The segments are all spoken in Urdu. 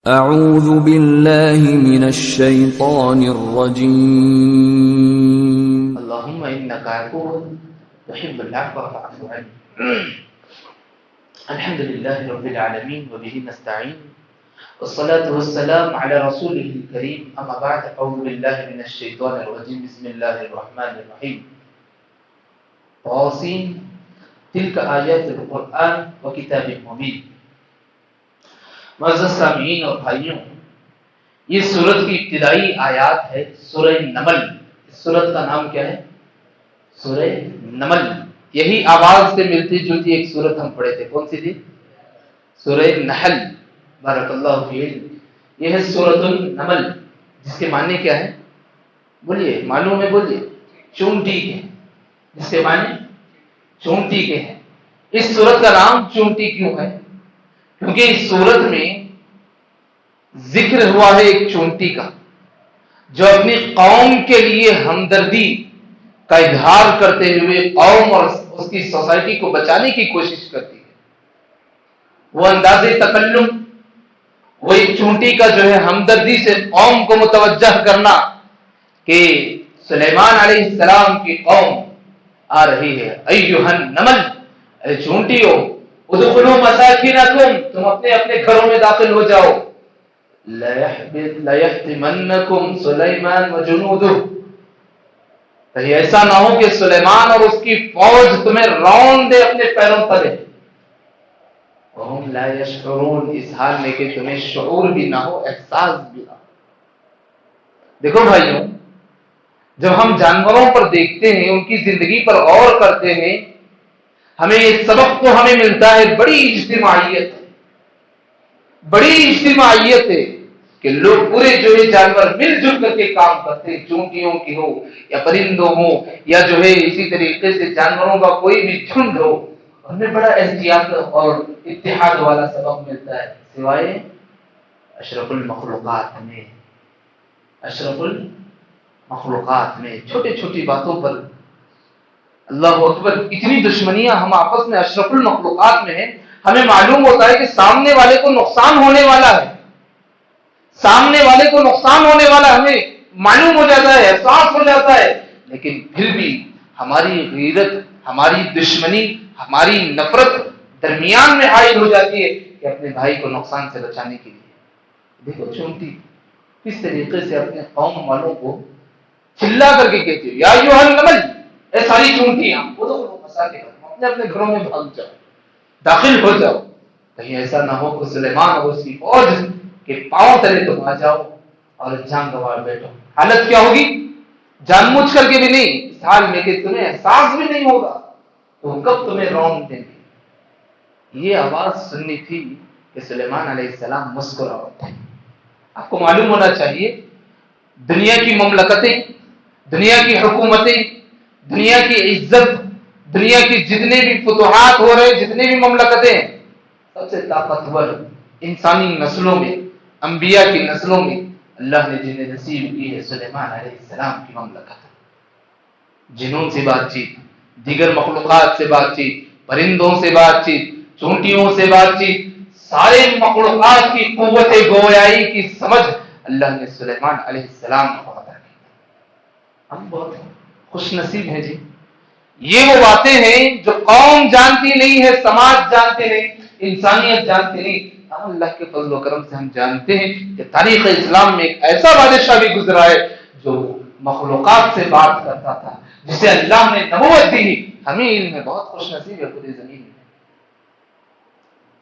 اعوذ باللہ من الشیطان الرجیم اللهم انك عفو تحب العفو فاعف عني. الحمد لله رب العالمين وبه نستعين والصلاة والسلام على رسوله الكريم. اما بعد اعوذ بالله من الشيطان الرجيم. بسم الله الرحمن الرحيم. طاسين تلك آیات القرآن وکتاب مبین. معزز سامعین اور بھائیوں، یہ سورت کی ابتدائی آیات ہے سورہ نمل. اس سورت کا نام کیا ہے؟ سورہ نمل. یہی آواز سے ملتی جلتی ایک سورت ہم پڑھے تھے. کون سی تھی؟ سورہ نحل. بارک اللہ فیک. یہ ہے سورت النمل، جس کے معنی کیا ہے؟ بولیے، معلوم ہے؟ بولیے. چونٹی کے. جس کے معنی چونٹی کے ہیں. اس سورت کا نام چونٹی کیوں ہے؟ کیونکہ اس سورت میں ذکر ہوا ہے ایک چونٹی کا، جو اپنی قوم کے لیے ہمدردی کا اظہار کرتے ہوئے قوم اور اس کی سوسائٹی کو بچانے کی کوشش کرتی ہے. وہ انداز تکلم، وہ ایک چونٹی کا جو ہے ہمدردی سے قوم کو متوجہ کرنا کہ سلیمان علیہ السلام کی قوم آ رہی ہے. ایھا النمل، اے چونٹیوں، ادخلوا مساکنکم، تم اپنے اپنے گھروں میں داخل ہو جاؤ. لیحطمنکم سلیمان وجنودہ، کہیں ایسا نہ ہو کہ سلیمان اور اس کی فوج تمہیں رون دے اپنے پیروں تلے. وہم لا یشعرون، اس حال میں کہ تمہیں شعور بھی نہ ہو، احساس بھی نہ ہو. دیکھو بھائیوں، جب ہم جانوروں پر دیکھتے ہیں، ان کی زندگی پر غور کرتے ہیں، ہمیں یہ سبق تو ہمیں ملتا ہے. بڑی اجتماعیت ہے، بڑی اجتماعیت ہے کہ لوگ پورے جو ہے جانور مل جل کر کے کام کرتے ہیں. چونٹیوں کی ہو یا پرندوں ہو یا جو ہے اسی طریقے سے جانوروں کا کوئی بھی جھنڈ ہو، ہمیں بڑا احتیاط اور اتحاد والا سبق ملتا ہے. سوائے اشرف المخلوقات میں، اشرف المخلوقات میں چھوٹی چھوٹی باتوں پر اللہ اکبر اتنی دشمنیاں ہم آپس میں اشرف المخلوقات میں ہیں. ہمیں معلوم ہوتا ہے کہ سامنے والے کو نقصان ہونے والا ہے، سامنے والے کو نقصان ہونے والا ہمیں معلوم ہو جاتا ہے، احساس ہو جاتا ہے، لیکن پھر بھی ہماری غیرت، ہماری دشمنی، ہماری نفرت درمیان میں حائل ہو جاتی ہے کہ اپنے بھائی کو نقصان سے بچانے کے لیے. دیکھو چونٹی کس طریقے سے اپنے قوم والوں کو چلا کر کے کہتی ہے، یا ایھا النمل، اے ساری چونٹیاں، اپنے اپنے گھروں میں بھاگ جاؤ، داخل ہو جاؤ. کہیں ایسا نہ ہو کہ سلیمان اور اس کی فوج کے پاؤں تلے تم آ جاؤ اور جان گنوا بیٹھو. حالت کیا ہوگی؟ جان بوجھ کر کے بھی نہیں، اس حال میں کہ تمہیں احساس بھی نہیں ہوگا تو کب تمہیں رون دیں گے. یہ آواز سننی تھی کہ سلیمان علیہ السلام مسکرا اٹھے. آپ کو معلوم ہونا چاہیے، دنیا کی مملکتیں، دنیا کی حکومتیں، دنیا کی عزت، دنیا کی جتنے بھی فتوحات ہو رہے، جتنے بھی مملکتیں، سب سے طاقتور انسانی نسلوں میں، انبیاء کی نسلوں میں اللہ نے جنہیں نصیب کی ہے سلیمان علیہ السلام کی مملکت. جنوں سے بات چیت، دیگر مخلوقات سے بات چیت، پرندوں سے بات چیت، چونٹیوں سے بات چیت، سارے مخلوقات کی قوت گویائی کی سمجھ اللہ نے سلیمان علیہ السلام کو عطا کی. ہم بہت خوش نصیب ہیں جی. یہ وہ باتیں ہیں جو قوم جانتی نہیں ہے، سماج جانتے نہیں، انسانیت جانتی نہیں. اللہ کے فضل و کرم سے ہم جانتے ہیں کہ تاریخ اسلام میں ایک ایسا بادشاہ بھی گزرا ہے جو مخلوقات سے بات کرتا تھا، جسے اللہ نے نبوت دی. ہمیں علم ہے، بہت خوش نصیب ہے پوری زمین میں،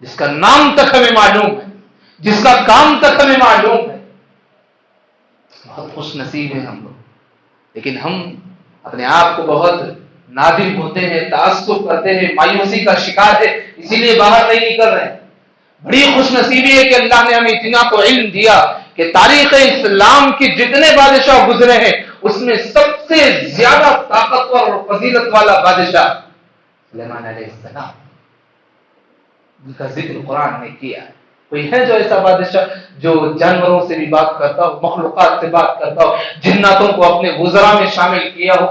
جس کا نام تک ہمیں معلوم ہے، جس کا کام تک ہمیں معلوم ہے. بہت خوش نصیب ہیں ہم لوگ. لیکن ہم اپنے آپ کو بہت نادم ہوتے ہیں، تعصب کرتے ہیں، مایوسی کا شکار ہے، اسی لیے باہر نہیں نکل رہے ہیں. بڑی خوش نصیبی ہے کہ اللہ نے ہمیں اتنا تو علم دیا کہ تاریخ اسلام کی جتنے بادشاہ گزرے ہیں اس میں سب سے زیادہ طاقتور اور فضیلت والا بادشاہ سلیمان علیہ السلام، جن کا ذکر قرآن نے کیا ہے. کوئی ہے جو ایسا بادشاہ جو جانوروں سے بھی بات کرتا ہو، مخلوقات سے بات کرتا ہو، جناتوں کو اپنے وزراء میں شامل کیا ہو؟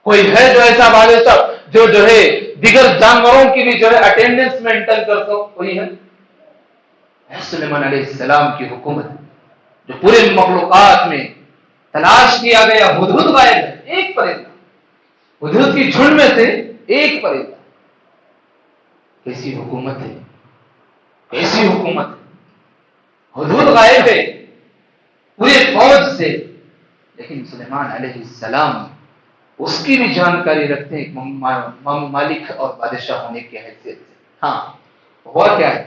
کوئی ہے جو ایسا بادشاہ جو ہے دیگر جانوروں کی بھی جو ہے اٹینڈنس مینٹین کرتا ہو؟ کوئی ہے؟ سلیمان علیہ السلام کی حکومت جو پورے مخلوقات میں تلاش کیا گیا، ہدہد غائب ہے، ایک پرندہ، ہدہد کی جھنڈ میں سے ایک پرندہ. کیسی حکومت ہے، کیسی حکومت ہے. ہدہد غائب ہے پورے فوج سے، لیکن سلیمان علیہ السلام اس کی بھی جانکاری رکھتے ہیں مالک اور بادشاہ ہونے کی حیثیت سے. ہاں، ہوا کیا ہے،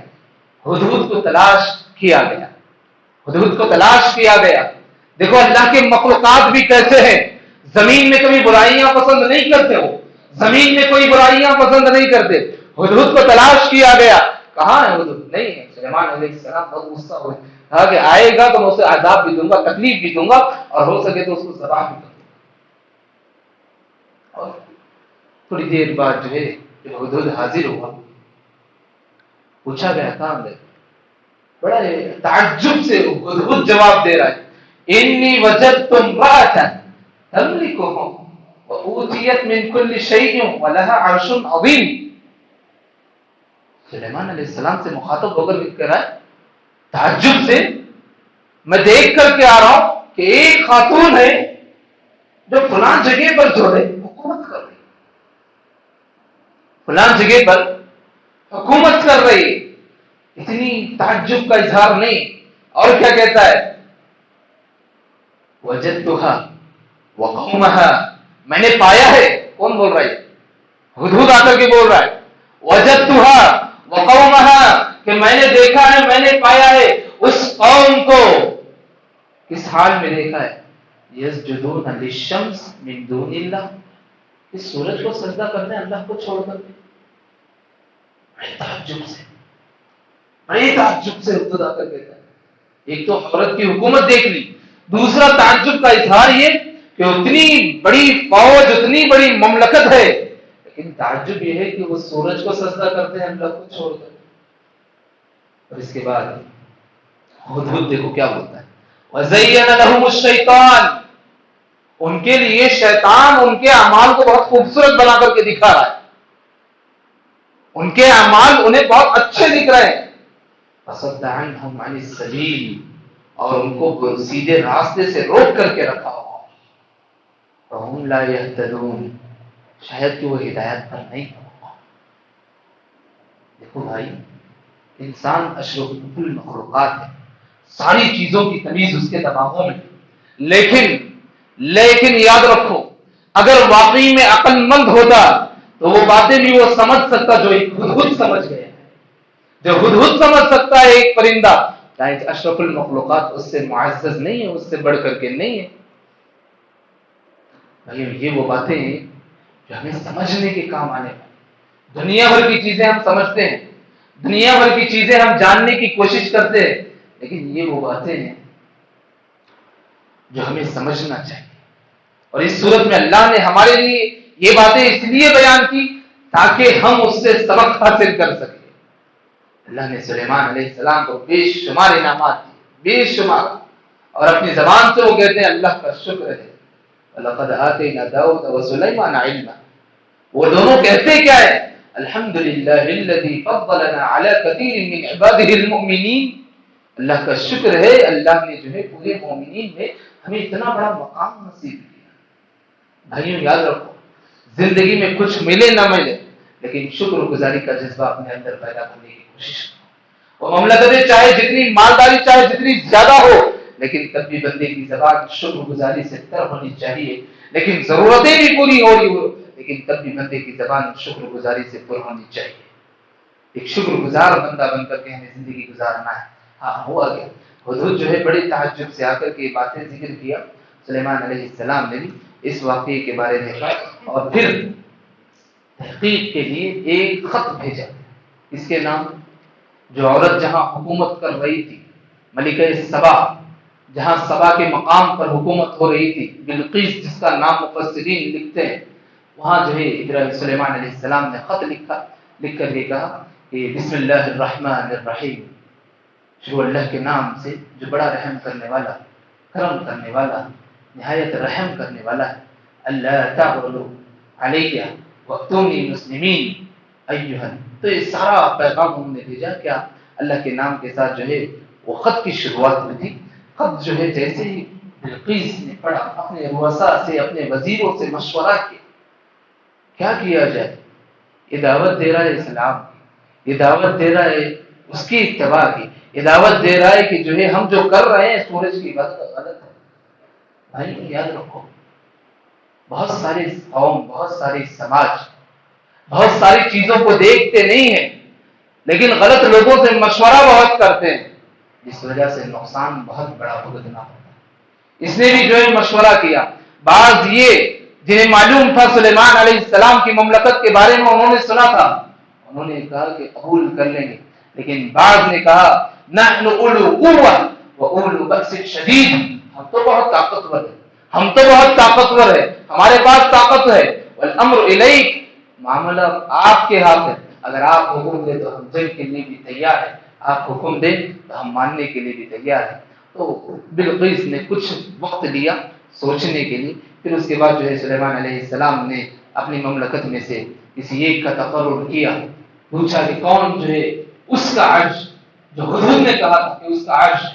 ہدہد کو تلاش کیا گیا، ہدہد کو تلاش کیا گیا. دیکھو اللہ کے مخلوقات بھی کیسے ہیں، زمین میں کبھی برائیاں پسند نہیں کرتے، ہو زمین میں کوئی برائیاں پسند نہیں کرتے. ہدہد کو تلاش کیا گیا، کہاں ہے ہدہد؟ نہیں ہے. سلیمان علیہ السلام بہت غصہ ہوئے، کہا کہ آئے گا تو میں اسے عذاب بھی دوں گا، تکلیف بھی دوں گا، اور ہو سکے تو اس کو ذبح بھی کروں گا. اور تھوڑی دیر بعد جو ہے جب ہدہد حاضر ہوا، پوچھا گیا کہاں گئے، بڑا تعجب سے ہدہد جواب دے رہا ہے، انی وجدت امرأة تملکهم وأوتیت من كل شیء ولها عرش عظیم. سلیمان علیہ السلام سے مخاطب ہو کر کہہ رہا ہے تعجب سے، میں دیکھ کر کے آ رہا ہوں کہ ایک خاتون ہے جو فلاں جگہ پر جو ہے حکومت کر رہی، فلاں جگہ پر حکومت کر رہی. اتنی تعجب کا اظہار نہیں، اور کیا کہتا ہے، وجدتها وقومها، میں نے پایا ہے. کون بول رہا ہے؟ ہدہد آ کر کے بول رہا ہے وجدتها وقومها، کہ میں نے دیکھا ہے، میں نے پایا ہے اس قوم کو. کس حال میں دیکھا ہے؟ یسجدون للشمس من دون اللہ، اس سورج کو سجدہ کرتے ہیں اللہ کو چھوڑ کر کے. بڑے تعجب سے، بڑے تعجب سے ہدہد آ کر کہتا ہے. ایک تو عورت کی حکومت دیکھ لی، دوسرا تعجب کا اظہار یہ کہ اتنی بڑی فوج، اتنی بڑی مملکت ہے، لیکن تعجب یہ ہے کہ وہ سورج کو سجدہ کرتے ہیں اللہ کو چھوڑ کر. اور اس کے بعد ہدہد دیکھو کیا بولتا ہے، وَزَيَّنَ لَهُمُ الشَّيْطَانُ، ان کے لیے شیطان ان کے اعمال کو بہت خوبصورت بنا کر کے دکھا رہا ہے، ان کے اعمال انہیں بہت اچھے دکھ رہے ہیں. فَصَدَّ عَنْهُمْ عَنِ السَّبِيلِ، اور ان کو سیدھے راستے سے روک کر کے رکھا ہوا. فَهُمْ لَا يَهْتَدُونَ، شاید کہ وہ ہدایت پر نہیں ہوگا. دیکھو بھائی، انسان اشرف المخلوقات ہے، ساری چیزوں کی تمیز اس کے دماغوں میں، لیکن یاد رکھو، اگر واقعی میں عقل مند ہوتا تو وہ باتیں بھی وہ سمجھ سکتا جو ایک ہدہد سمجھ گئے. جو ہدہد سمجھ سکتا ہے ایک پرندہ، چاہے اشرف المخلوقات اس سے معزز نہیں ہے، اس سے بڑھ کر کے نہیں ہے. یہ وہ باتیں ہیں جو ہمیں سمجھنے کے کام آنے والی. دنیا بھر کی چیزیں ہم سمجھتے ہیں، دنیا بھر کی چیزیں ہم جاننے کی کوشش کرتے ہیں، لیکن یہ وہ باتیں ہیں جو ہمیں سمجھنا چاہیے. اور اس صورت میں اللہ نے ہمارے لیے یہ باتیں اس لیے بیان کی تاکہ ہم اس سے سبق حاصل کر سکیں. اللہ نے سلیمان علیہ السلام کو بے شمار انعامات دیے، بے شمار، اور اپنی زبان سے وہ کہتے ہیں اللہ کا شکر ہے. وَلَقَدْ آتَيْنَا دَاوُودَ وَسُلَيْمَانَ عِلْمًا، وہ دونوں کہتے کیا ہے، الحمد للہ الذی فضلنا علی کثیر من عباده المؤمنین. اللہ کا شکر ہے، اللہ نے جو ہے پورے مومنین میں ہمیں اتنا بڑا مقام نصیب کیا. بھائیوں یاد رکھو، زندگی میں کچھ ملے نہ ملے، لیکن شکر گزاری کا جذبہ اپنے اندر پیدا کرنے کی کوشش کرو. وہ مملکتیں چاہے جتنی مالداری چاہے جتنی زیادہ ہو، لیکن تب بھی بندے کی زبان شکر گزاری سے تر ہونی چاہیے. لیکن ضرورتیں بھی پوری ہو رہی ہو، لیکن تب بھی بندے کی زبان شکر گزاری سے پر ہونی چاہیے. ایک شکر گزار بندہ بن کر کے ہمیں زندگی گزارنا ہے. ہاں ہوا گیا، حضور جو ہے بڑے تعجب سے آ کر کے باتیں ذکر کیا. سلیمان علیہ السلام نے بھی اس واقعے کے بارے میں کہا، اور پھر تحقیق کے لیے ایک خط بھیجا. اس کے نام، جو عورت جہاں حکومت کر رہی تھی، ملکہ سبا، جہاں سبا کے مقام پر حکومت ہو رہی تھی، بلقیس جس کا نام مفسرین لکھتے ہیں، وہاں جو ہے سلیمان علیہ السلام نے خط لکھا، لکھ کر یہ کہا کہ بسم اللہ الرحمن الرحیم، شروع اللہ کے نام سے جو بڑا رحم کرنے والا، کرم کرنے والا، نہایت رحم کرنے والا ہے. اللہ تعبدوا علیہ واتونی مسلمین ایھا. تو یہ سارا پیغام انہوں نے بھیجا کیا، اللہ کے نام کے ساتھ جو ہے وہ خط کی شروعات ہوئی تھی. خط جو ہے جیسے ہی بلقیس نے پڑھا, اپنے رؤساء سے, اپنے وزیروں سے مشورہ کیا کیا جائے. یہ دعوت دے رہا ہے اسلام کی, یہ دعوت دے رہا ہے اس کی اتباع کی, یہ دعوت دے رہا ہے کہ جو ہے ہم جو کر رہے ہیں سورج کی بات غلط ہے. بھائی یاد رکھو, بہت سارے قوم, بہت ساری سماج بہت ساری چیزوں کو دیکھتے نہیں ہیں, لیکن غلط لوگوں سے مشورہ بہت کرتے ہیں, جس وجہ سے نقصان بہت بڑا بھگتنا ہوتا ہے. اس نے بھی جو ہے مشورہ کیا. بعض یہ جنہیں معلوم تھا سلیمان علیہ السلام کی مملکت کے بارے میں, انہوں نے سنا تھا, انہوں نے کہا کہ قبول کر لیں گے. لیکن بعض نے کہا نحن اولو قوة واولو بأس شدید, ہم تو بہت طاقتور ہیں, ہم تو بہت طاقتور ہیں, ہمارے پاس طاقت ہے. والامر الیک, معاملہ آپ کے ہاتھ ہے, اگر آپ حکم دیں تو ہم جنگ کے لیے بھی تیار ہیں, آپ حکم دیں تو ہم ماننے کے لیے بھی تیار ہیں. تو بلقیس نے کچھ وقت لیا سوچنے کے لیے. پھر اس کے بعد جو ہے سلیمان علیہ السلام نے اپنی مملکت میں سے کسی ایک کا تقرر کیا, پوچھا کہ کون جو ہے اس کا عرش, جو حضور نے کہا تھا کہ اس کا عرش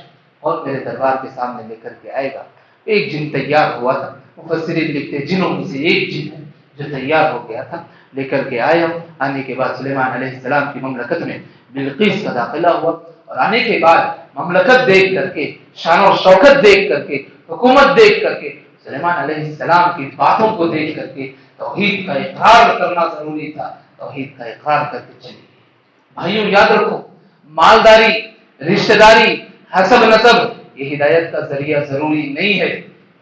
اور میرے دربار کے سامنے لے کر کے آئے گا. ایک جن تیار ہوا تھا, مفسرین لکھتے جنوں میں سے ایک جن ہے جو تیار ہو گیا تھا, لے کر کے آیا. آنے کے بعد سلیمان علیہ السلام کی مملکت میں بلقیس کا داخلہ ہوا, اور آنے کے بعد مملکت دیکھ کر کے, شان و شوکت دیکھ کر کے, حکومت دیکھ کر کے, سلیمان علیہ السلام کی باتوں کو دیکھ کر کے توحید کا اقرار کرنا ضروری تھا, توحید کا اقرار کر کے چلی گئی. بھائیوں یاد رکھو, مالداری, رشتہ داری, حسب نسب یہ ہدایت کا ذریعہ ضروری نہیں ہے.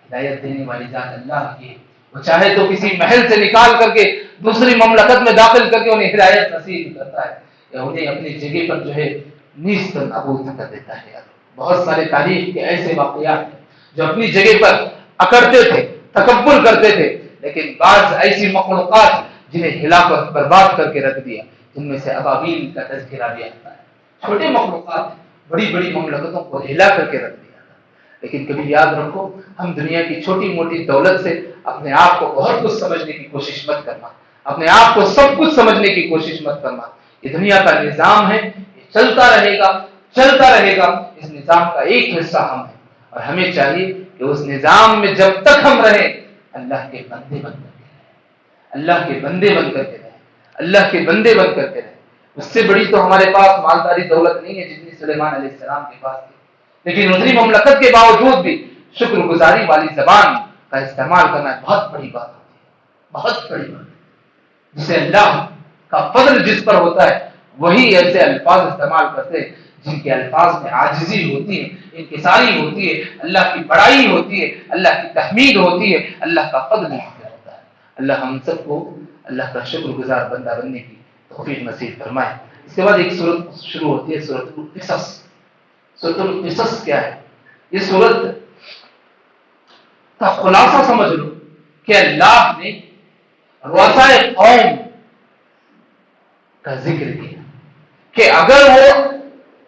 ہدایت دینے والی ذات اللہ کی ہے, وہ چاہے تو کسی محل سے نکال کر کے دوسری مملکت میں داخل کر کے انہیں ہدایت نصیب کرتا ہے, یا انہیں اپنی جگہ پر جو ہے نیست نابود کر دیتا ہے. بہت سارے تاریخ کے ایسے واقعات ہیں جو اپنی جگہ پر اکڑتے تھے, تکبر کرتے تھے, لیکن بعض ایسی مخلوقات جنہیں ہلا کر برباد کر کے رکھ دیا, جن میں سے ابابیل کا تذکرہ بھی آتا ہے. چھوٹے مخلوقات بڑی بڑی مملکتوں کو ہلا کر کے رکھ دیا تھا. لیکن کبھی یاد رکھو, ہم دنیا کی چھوٹی موٹی دولت سے اپنے آپ کو بہت کچھ سمجھنے کی کوشش مت کرنا, اپنے آپ کو سب کچھ سمجھنے کی کوشش مت کرنا. یہ دنیا کا نظام ہے, یہ چلتا رہے گا, چلتا رہے گا. اس نظام کا ایک حصہ ہم ہیں, اور ہمیں چاہیے کہ اس نظام میں جب تک ہم رہیں اللہ کے بندے بن کر کے رہیں, اللہ کے بندے بن کر کے رہیں, اللہ کے بندے بن کر کے رہیں. اس سے بڑی تو ہمارے پاس مالداری دولت نہیں ہے جتنی سلیمان علیہ السلام کے پاس تھی, لیکن اتنی مملکت کے باوجود بھی شکر گزاری والی زبان کا استعمال کرنا بہت بڑی بات ہوتی ہے, بہت بڑی بات. جسے اللہ کا فضل جس پر ہوتا ہے وہی ایسے الفاظ استعمال کرتے ہیں جن کے الفاظ میں عاجزی ہوتی ہے, انکساری ہوتی ہے, اللہ کی بڑائی ہوتی ہے, اللہ کی تحمید ہوتی ہے, اللہ کا فضل ہوتا ہے. اللہ ہم سب کو اللہ کا شکر گزار بندہ بننے کی توفیق نصیب فرمائے. اس کے بعد ایک سورت شروع ہوتی ہے, سورۃ القصص. سورۃ القصص کیا ہے؟ یہ سورت کا خلاصہ سمجھ لو کہ اللہ نے رؤسائے قوم کا ذکر کیا کہ اگر وہ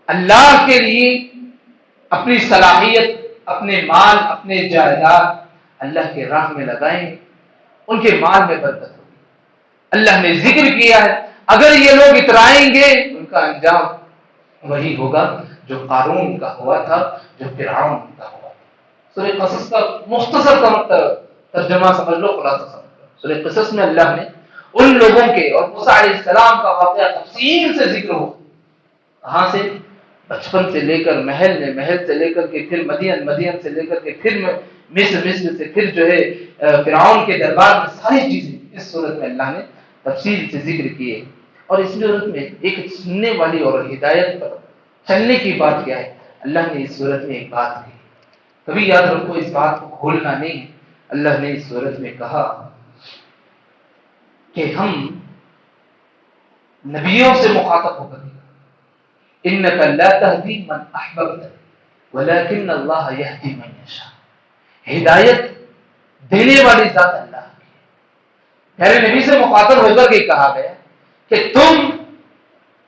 اللہ کے لیے اپنی صلاحیت, اپنے مال, اپنے جائیداد اللہ کے راہ میں لگائیں, ان کے مال میں برکت ہوگی. اللہ نے ذکر کیا ہے اگر یہ لوگ اترائیں گے ان کا انجام وہی ہوگا جو قارون کا ہوا تھا, جو فرعون کا ہوا تھا. سورہ قصص کا مختصر ترجمہ سمجھ لو, خلاصہ سمجھ لو. سورہ قصص میں اللہ نے ان لوگوں کے اور موسیٰ علیہ السلام کا واقعہ تفصیل سے ذکر ہو, کہاں سے, بچپن سے لے کر محل میں, محل سے لے کر کے پھر مدین, مدین سے لے کر کے پھر مصر, مصر سے پھر جو ہے فرعون کے دربار میں, ساری چیزیں اس صورت میں اللہ نے تفصیل سے ذکر کیے. اور اس صورت میں ایک سننے والی اور ہدایت پر چلنے کی بات کیا ہے, اللہ نے اس صورت میں ایک بات کی, کبھی یاد رکھو اس بات کو کھولنا نہیں ہے. اللہ نے اس صورت میں کہا کہ ہم نبیوں سے مخاطب ہو کر انک لا تہدی من احببت ولکن اللہ یہدی من یشاء. ہدایت دینے والی ذات اللہ کی. میرے نبی سے مخاطب ہو کر کے کہا گیا کہ تم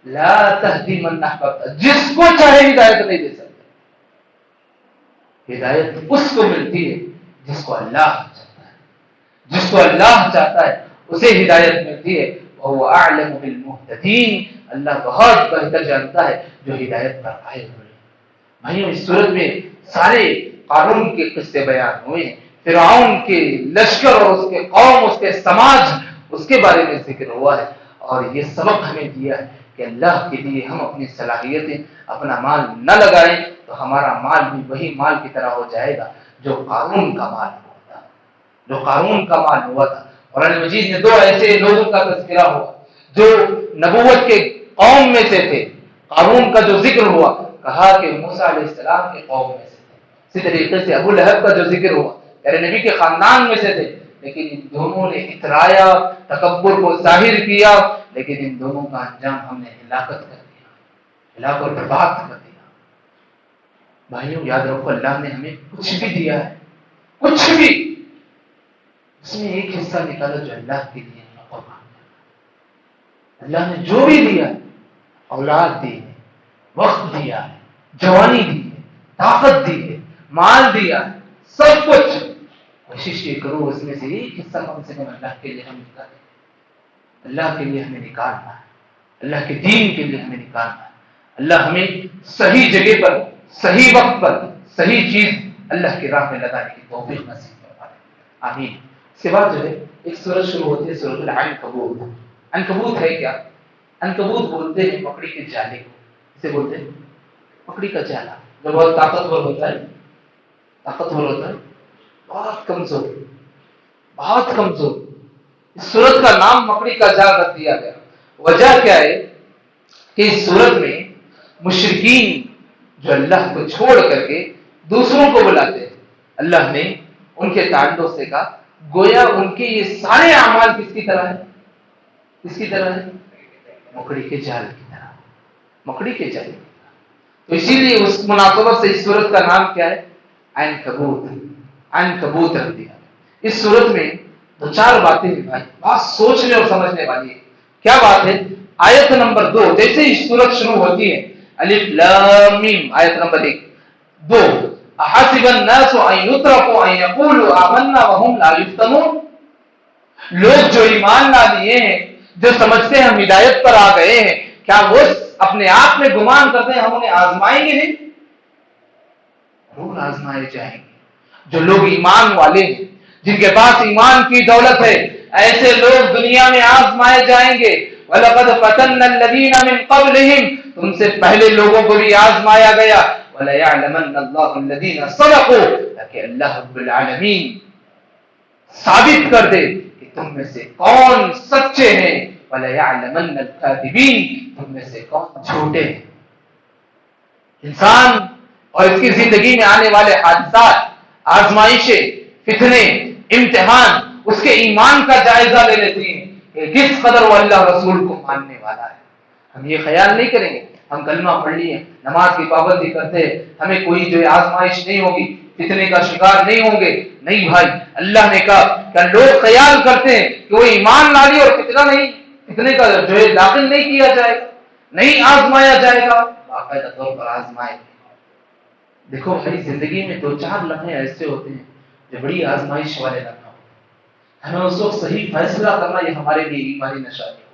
لا تہدی من احببت, جس کو چاہے ہدایت نہیں دے سکتے. ہدایت اس کو ملتی ہے جس کو اللہ چاہتا ہے, جس کو اللہ چاہتا ہے اسے ہدایت ملتی ہے. وهو اعلم بالمهتدين، اللہ بہت بہتر جانتا ہے جو ہدایت پر آئے ہوئے۔ بھائیوں اس صورت میں سارے قارون کے قصے بیان ہوئے ہیں، فرعون کے لشکر اور اس کے قوم، اس کے سماج، اس کے بارے میں ذکر ہوا ہے، اور یہ سبق ہمیں دیا ہے کہ اللہ کے لیے ہم اپنی صلاحیتیں، اپنا مال نہ لگائیں تو ہمارا مال بھی وہی مال کی طرح ہو جائے گا جو قارون کا مال ہوا تھا، جو قارون کا مال ہوا تھا۔ قرآن مجید میں دو ایسے لوگوں کا تذکرہ ہوا جو نبوت کے قوم میں سے تھے۔ قارون کا جو ذکر ہوا، کہا کہ موسیٰ علیہ السلام کے قوم میں سے تھے۔ اسی طریقے سے ابو لہب کا جو ذکر ہوا، میرے نبی کے خاندان میں سے تھے، لیکن ان دونوں نے اترایا، تکبر کو ظاہر کیا، لیکن ان دونوں کا انجام ہم نے ہلاکت کر دیا، ہلاک اور برباد کر دیا۔ بھائیوں یاد رکھو، اللہ نے ہمیں کچھ بھی دیا ہے، کچھ بھی، اس میں ایک حصہ نکالا جو اللہ کے لیے قربان کیا۔ اللہ نے جو بھی دیا، اولاد دی ہے، وقت دیا ہے، جوانی دی ہے، طاقت دی ہے، مال دیا ہے، سب کچھ، کوشش یہ کرو اس میں سے ایک حصہ کم سے کم اللہ کے لیے ہم نکالیں۔ اللہ کے لیے ہمیں نکالنا ہے، اللہ کے دین کے لیے ہمیں نکالنا ہے۔ اللہ ہمیں صحیح جگہ پر، صحیح وقت پر، صحیح چیز اللہ کی راہ میں لگانے کی توفیق نصیب فرمائے، آمین۔ اس کے بعد جو ہے ایک سورت شروع ہوتی ہے، سورۃ العنکبوت۔ عنکبوت ہے کیا؟ عنکبوت بولتے ہیں مکڑی کے جالے کو، اسے بولتے ہیں مکڑی کا جالا، جو بہت طاقتور ہوتا ہے، طاقتور ہوتا ہے، بہت کمزور، بہت کمزور۔ اس سورت کا نام مکڑی کا جال رکھ دیا گیا۔ وجہ کیا ہے کہ اس سورت میں مشرکین جو اللہ کو چھوڑ کر کے دوسروں کو بلاتے ہیں، اللہ نے ان کے تعلق سے کہا گویا ان کے یہ سارے اعمال کس کی طرح ہے؟ کس کی طرح ہے؟ مکڑی کے جال کی طرح، مکڑی کے جال کی طرح۔ تو اسی لیے اس مناسبت سے اس سورت کا نام کیا ہے؟ عنکبوت، عنکبوت رکھ دیا۔ اس سورت میں دو چار باتیں ہیں بھائی، بات سوچنے اور سمجھنے والی ہے۔ کیا بات ہے؟ آیت نمبر 2، جیسے ہی سورت شروع ہوتی ہے، الف لام میم، آیت نمبر 1 2، احسب الناس ان يتركوا ان يقولوا آمنا وهم لا يفتنون، لوگ جو ایمان لا لیے ہیں، جو سمجھتے ہیں ہم ہدایت پر آ گئے ہیں، کیا وہ اپنے آپ میں گمان کرتے ہیں ہم انہیں آزمائیں گے نہیں؟ ضرور آزمائے جائیں گے۔ جو لوگ ایمان والے ہیں، جن کے پاس ایمان کی دولت ہے، ایسے لوگ دنیا میں آزمائے جائیں گے۔ وَلَقَدْ فَتَنَّا الَّذِينَ مِن قَبْلِهِمْ، تم سے پہلے لوگوں کو بھی آزمایا گیا۔ وَلَيَعْلَمَنَّ اللَّهُ الَّذِينَ صَدَقُوا، تاکہ اللہ رب العالمین ثابت کر دے کہ تم میں سے کون سچے ہیں، وَلَيَعْلَمَنَّ الْكَاذِبِينَ، تم میں سے کون جھوٹے ہیں۔ انسان اور اس کی زندگی میں آنے والے حادثات، آزمائشیں، فتنے، امتحان، اس کے ایمان کا جائزہ لے لیتے ہیں کہ کس قدر وہ اللہ رسول کو ماننے والا ہے۔ ہم یہ خیال نہیں کریں گے ہم کلمہ پڑھ لیے، نماز کی پابندی کرتے ہیں، ہمیں کوئی جو آزمائش نہیں ہوگی، فتنے کا شکار نہیں ہوں گے۔ نہیں بھائی، اللہ نے کہا کہ لوگ خیال کرتے ہیں کہ وہ ایمان لا لی اور فتنے کا جو ہے داخل نہیں کیا جائے گا، نہیں آزمایا جائے گا، باقاعدہ طور پر آزمائے۔ دیکھو بھائی، زندگی میں دو چار لمحے ایسے ہوتے ہیں جو بڑی آزمائش والے لمحے ہوتے ہیں، ہمیں اس وقت صحیح فیصلہ کرنا یہ ہمارے لیے ایمانی نشانی ہوتی ہے۔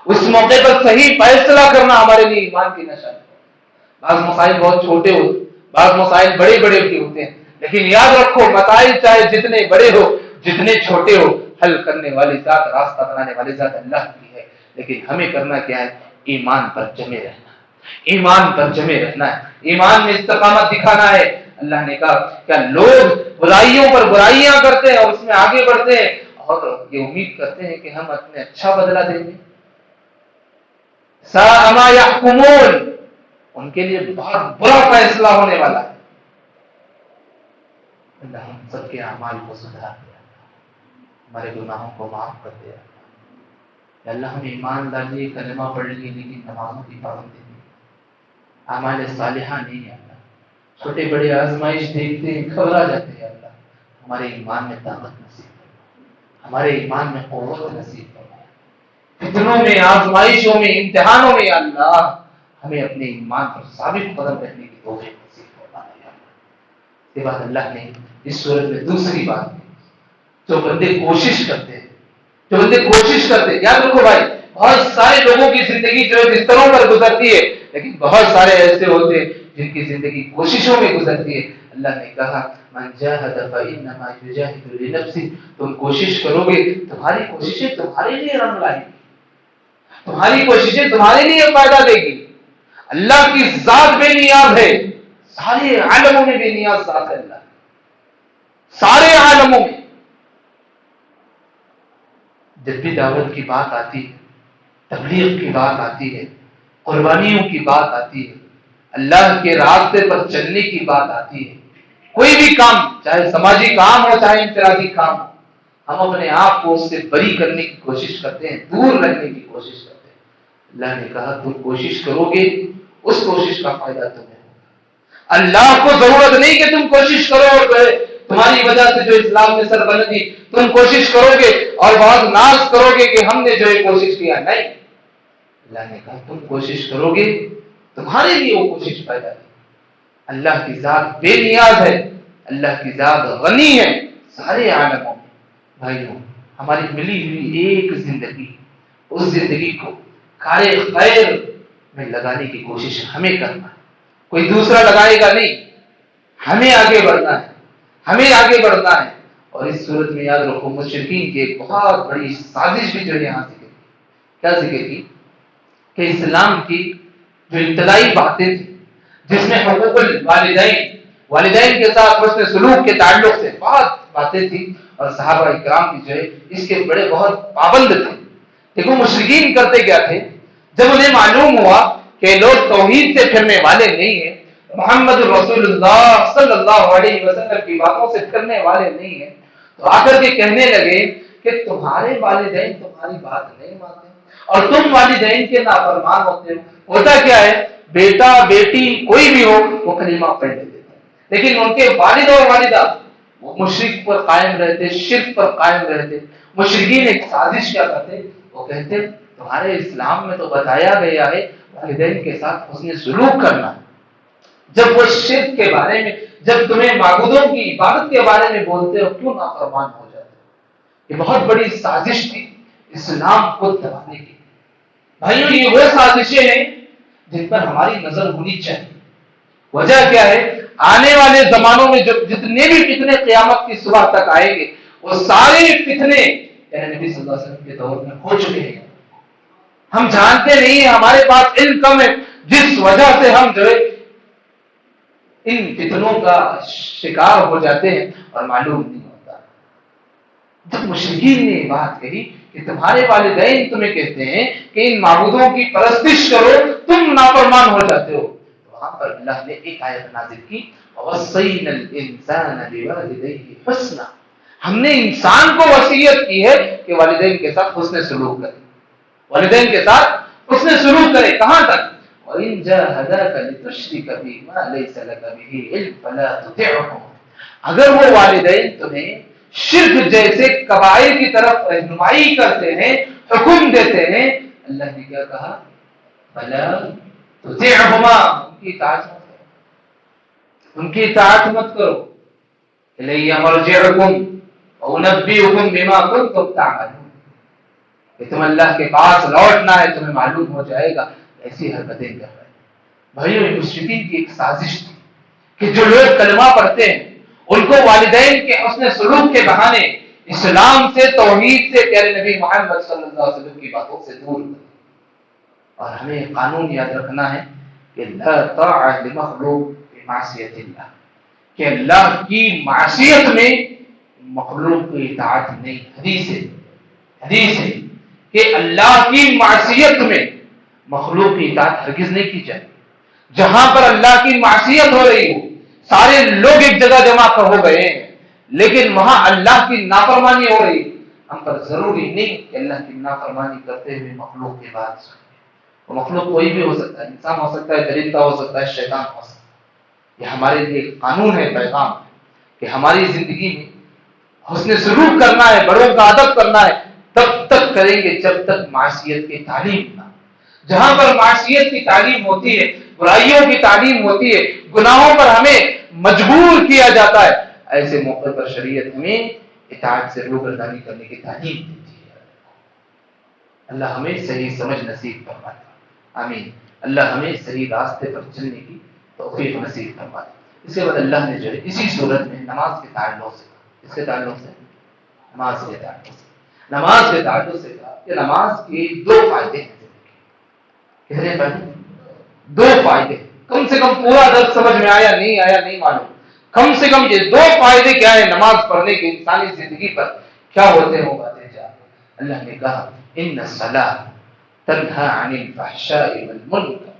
اس موقع پر صحیح فیصلہ کرنا ہمارے لیے ایمان کی نشانی ہوتی ہے۔ بعض مسائل بہت چھوٹے ہوتے، بعض مسائل بڑے بڑے بھی ہوتے ہیں، لیکن یاد رکھو مسائل چاہے جتنے بڑے ہو، جتنے چھوٹے ہو، حل کرنے والی ذات، راستہ بنانے والی ذات اللہ کی ہے۔ لیکن ہمیں کرنا کیا ہے؟ ایمان پر جمے رہنا، ایمان پر جمے رہنا ہے، ایمان میں استقامت دکھانا ہے۔ اللہ نے کہا کیا لوگ برائیوں پر برائیاں کرتے ہیں اور اس میں آگے بڑھتے ہیں اور یہ امید کرتے ہیں کہ ہم اپنے اچھا بدلہ دیں گے؟ ساء ما يحكمون، ان کے لیے بہت برا فیصلہ ہونے والا ہے۔ اللہ ہم سب کے اعمال کو سدھار دے، ہمارے گناہوں کو معاف کر دے۔ اللہ ہم ایمان لا لیے، کلمہ پڑھ لیے، لیکن نمازوں کی پابندی نہیں، اعمال صالحہ نہیں ہے۔ اللہ چھوٹے بڑے آزمائش دیکھتے ہیں، گھبرا جاتے ہیں۔ اللہ ہمارے ایمان میں طاقت نصیب فرمائے، ہمارے ایمان میں قوت نصیب فرمائے۔ فتنوں میں، آزمائشوں میں، امتحانوں میں اللہ ہمیں اپنے ایمان پر ثابت قدم رہنے کی توفیق نصیب فرمائے۔ اس کے بعد اللہ نے اس صورت میں دوسری بات جو بندے کوشش کرتے ہیں جو بندے کوشش کرتے ہیں. یاد رکھو بھائی, بہت سارے لوگوں کی زندگی جو ہے بستروں پر گزرتی ہے, لیکن بہت سارے ایسے ہوتے ہیں جن کی زندگی کوششوں میں گزرتی ہے. اللہ نے کہا من جاہد فإنما یجاہد لنفسہ, تم کوشش کرو گے, تمہاری کوششیں تمہارے لیے رنگ لائیں گی, تمہاری کوششیں تمہارے لیے فائدہ دے گی. اللہ کی ذات بے نیاز ہے, سارے عالموں میں بے نیاز ذات ہے اللہ, سارے عالموں میں. جب بھی دعوت کی بات آتی ہے, تبلیغ کی بات آتی ہے, قربانیوں کی بات آتی ہے, اللہ کے راستے پر چلنے کی بات آتی ہے, کوئی بھی کام, چاہے سماجی کام ہو چاہے انفرادی کام ہو, ہم اپنے آپ کو اس سے بری کرنے کی کوشش کرتے ہیں, دور رہنے کی کوشش کرتے ہیں. اللہ نے کہا تم کوشش کرو گے, اس کوشش کا فائدہ تمہیں ہوگا. اللہ کو ضرورت نہیں کہ تم کوشش کرو اور تمہاری وجہ سے جو اسلام میں سربلندی, تم کوشش کرو گے اور بہت ناز کرو گے کہ ہم نے جو ہے کوشش کیا. نہیں, اللہ نے کہا تم کوشش کرو گے, تمہارے لیے وہ کوشش پیدا ہے. اللہ کی ذات بے نیاز ہے, اللہ کی ذات غنی ہے سارے عالموں میں. بھائیوں, ہماری ملی ہوئی ایک زندگی, اس زندگی کو کار خیر میں لگانے کی کوشش ہمیں کرنا ہے, کوئی دوسرا لگائے گا نہیں. ہمیں آگے بڑھنا ہے, ہمیں آگے بڑھنا ہے. اور اس صورت میں یاد رکھو, مشرکین کی ایک بہت بڑی سازش بھی جو ہے یہاں ذکر کی. کیا ذکر کی؟ کہ اسلام کی جو ابتدائی باتیں تھیں, جس میں حقوق الوالدین, والدین کے ساتھ حسن سلوک کے تعلق سے بہت باتیں تھیں, اور صحابہ اکرام بھی جو ہے اس کے بڑے بہت پابند تھے. دیکھو مشرکین کرتے کیا تھے, جب انہیں معلوم ہوا کہ لوگ توحید سے پھرنے والے نہیں ہیں, محمد رسول اللہ صلی اللہ علیہ وسلم کی باتوں سے پھرنے والے نہیں ہیں, تو آ کر کے کہنے لگے کہ تمہارے والدین تمہاری بات نہیں مانتے اور تم والدین کے نافرمان ہوتے ہو. ہوتا کیا ہے, بیٹا بیٹی کوئی بھی ہو وہ کلمہ پڑھ لیتے ہیں, لیکن ان کے والد اور والدہ وہ مشرک پر قائم رہتے, شرک پر قائم رہتے. مشرکین ایک سازش کیا کرتے, وہ کہتے تمہارے اسلام میں تو بتایا گیا ہے والدین کے ساتھ حسن سلوک کرنا. جب وہ شرک کے بارے میں, جب تمہیں معبودوں کی عبادت کے بارے میں بولتے ہو, کیوں نافرمان ہو جاتے ہو؟ یہ بہت بڑی سازش تھی اسلام کو دبانے کی. بھائیوں, یہ وہ سازشیں ہیں جن پر ہماری نظر ہونی چاہیے. وجہ کیا ہے, آنے والے زمانوں میں جتنے بھی فتنے قیامت کی صبح تک آئیں گے, وہ سارے فتنے نبی صلی اللہ علیہ وسلم کے دور میں ہو چکے ہیں. ہم جانتے نہیں ہیں, ہمارے پاس علم کم ہے, جس وجہ سے ہم جو ہے ان فتنوں کا شکار ہو جاتے ہیں اور معلوم نہیں ہوتا. جب مشرکین نے یہ بات کہی کہ تمہارے والدین تمہیں کہتے ہیں کہ ان معبودوں کی پرستش کرو, تم نافرمان ہو جاتے ہو, وہاں پر اللہ نے ایک آیت نازل کی, وَوَصَّيْنَا الْإِنسَانَ بِوَالِدَيْهِ حُسْنًا. ہم نے انسان کو وصیت کی ہے کہ والدین کے ساتھ حسن سلوک کرے, والدین کے ساتھ حسن سلوک کرے. کہاں تک؟ وَإِن جَاهَدَاكَ لِتُشْرِكَ بِي مَا لَيْسَ لَكَ بِهِ عِلْمٌ فَلَا تُطِعْهُمَا. اگر وہ والدین تمہیں شرک جیسے کبائر کی طرف رہنمائی کرتے ہیں, حکم دیتے ہیں, اللہ نے کیا کہا, فَلَا تُطِعْهُمَا, ان کی اطاعت مت کرو, ان کی اطاعت مت کرو. إِلَيَّ مَرْجِعُكُمْ وَأُنَبِّئُكُمْ بِمَا كُنتُمْ تَعْمَلُونَ. کہ تم اللہ کے پاس لوٹنا ہے, تمہیں معلوم ہو جائے گا ایسی حرکتیں کر رہے ہیں. بھائیوں, مشرکین کی ایک سازش تھی کہ جو لوگ کلمہ پڑھتے ہیں ان کو والدین کے حسن سلوک کے بہانے اسلام سے, توحید سے, پیارے نبی محمد صلی اللہ علیہ وسلم کی باتوں سے دور کریں. اور ہمیں قانون یاد رکھنا ہے کہ لا طاعۃ لمخلوق فی معصیۃ اللہ, کہ اللہ کی معصیت میں مخلوق کی اطاعت نہیں. حدیث ہے کہ اللہ کی معصیت میں مخلوق کی اطاعت ہرگز نہیں کی جائے. جہاں پر اللہ کی معصیت ہو رہی ہو, سارے لوگ ایک جگہ جمع ہو گئے ہیں, لیکن وہاں اللہ کی نافرمانی ہو رہی, ہم پر ضروری نہیں کہ اللہ کی نافرمانی کرتے ہوئے مخلوق کی بات سنیں. وہ مخلوق کوئی بھی ہو سکتا ہے, انسان ہو سکتا ہے, درندہ ہو سکتا ہے, شیطان ہو سکتا ہے. یہ ہمارے لیے قانون ہے, پیغام ہے کہ ہماری زندگی میں حسن سلوک کرنا ہے, بڑوں کا ادب کرنا ہے, تب تک کریں گے جب تک معصیت کی تعلیم نہ. جہاں پر معصیت کی تعلیم ہوتی ہے, برائیوں کی تعلیم ہوتی ہے, گناہوں پر ہمیں مجبور کیا جاتا ہے, ایسے موقع پر شریعت میں اطاعت سے روگردانی کرنے کی تعلیم دیتی ہے. اللہ ہمیں صحیح سمجھ نصیب فرمائے، آمین۔ اللہ ہمیں صحیح راستے پر چلنے کی توفیق نصیب فرمائے۔ اس کے بعد اللہ نے جو ہے اسی صورت میں نماز کے تعلق سے، اس کے تعلق سے نماز کے تعلق سے، نماز کے تعلق سے کہا کہ نماز کے دو فائدے ہیں۔ کتنے فائدے؟ دو فائدے۔ کم سے کم پورا درس سمجھ میں آیا نہیں معلوم، کم سے کم یہ دو فائدے کیا ہے نماز پڑھنے کے انسانی زندگی پر کیا ہوتے ہیں وہ باتیں جا۔ اللہ نے کہا ان الصلاۃ تنہی عن الفحشاء والمنکر،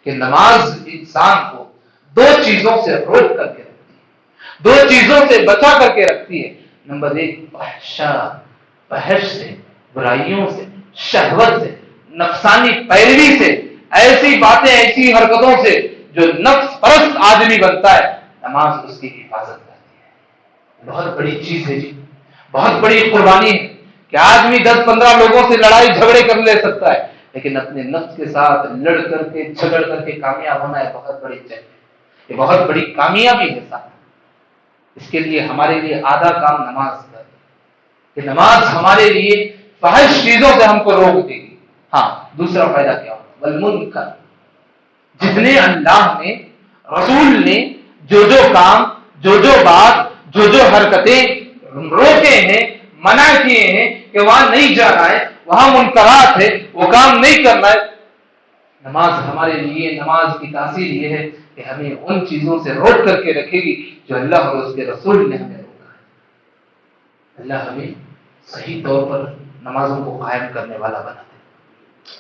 کہ نماز انسان کو دو چیزوں سے روک کر کے رکھتی ہے، دو چیزوں سے بچا کر کے رکھتی ہے۔ نمبر ایک فحشاء، فحش سے، برائیوں سے، شہوت سے، نفسانی پیروی سے، ایسی باتیں ایسی حرکتوں سے جو نفس پرست آدمی بنتا ہے، نماز اس کی حفاظت کرتی ہے۔ بہت بڑی چیز ہے جی، بہت بڑی قربانی ہے کہ آدمی 10-15 لوگوں سے لڑائی جھگڑے کر لے سکتا ہے، لیکن اپنے نفس کے ساتھ لڑ کر کے جھگڑ کر کے کامیاب ہونا ہے بہت بڑی چیز، یہ بہت بڑی کامیابی ہے ساتھ۔ اس کے لیے ہمارے لیے آدھا کام نماز کا ہے کہ نماز ہمارے لیے فحش چیزوں سے ہم کو روک دے گی۔ ہاں، دوسرا فائدہ کیا ہوگا؟ والمنکر، جتنے اللہ نے، رسول نے جو کام، جو بات، جو حرکتیں روکے ہیں، منع کیے ہیں کہ وہاں نہیں جانا ہے، وہاں منکرات ہے، وہ کام نہیں کرنا ہے، نماز ہمارے لیے، نماز کی تاثیر یہ ہے کہ ہمیں ان چیزوں سے روک کر کے رکھے گی جو اللہ اور اس کے رسول نے ہمیں روکا ہے۔ اللہ ہمیں صحیح طور پر نمازوں کو قائم کرنے والا بنا دے۔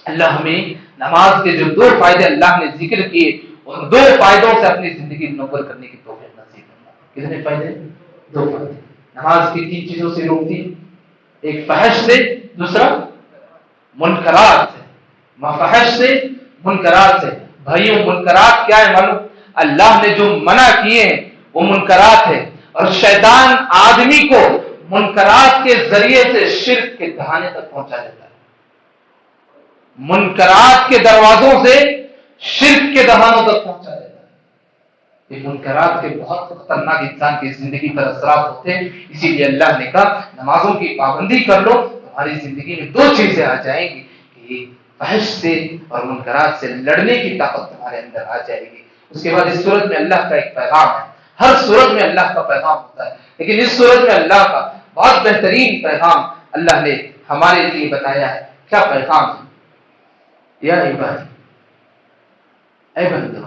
اللہ ہمیں نماز کے جو دو فائدے اللہ نے ذکر کیے ان دو فائدوں سے اپنی زندگی منور کرنے کی توفیق نصیب کرنا۔ کتنے فائدے؟ دو فائدے۔ نماز کی تین چیزوں سے روکتی ہے، ایک فحش سے، دوسرا منکرات سے۔ فحش سے، منکرات سے۔ بھائیوں، منکرات کیا ہے معلوم؟ اللہ نے جو منع کیے ہیں وہ منکرات ہے، اور شیطان آدمی کو منکرات کے ذریعے سے شرک کے دہانے تک پہنچا دیتا ہے۔ منکرات کے دروازوں سے شرک کے دہانوں تک پہنچا دیتا ہے۔ یہ منکرات کے بہت خطرناک انسان کی زندگی پر اثرات ہوتے ہیں، اسی لیے اللہ نے کہا نمازوں کی پابندی کر لو، تمہاری زندگی میں دو چیزیں آ جائیں گی کہ فحش سے اور منکرات سے لڑنے کی طاقت تمہارے اندر آ جائے گی۔ اس کے بعد اس صورت میں اللہ کا ایک پیغام ہے۔ ہر صورت میں اللہ کا پیغام ہوتا ہے، لیکن اس صورت میں اللہ کا بہت بہترین پیغام اللہ نے ہمارے لیے بتایا ہے۔ کیا پیغام ہے؟ یا عبادی، اے بندو،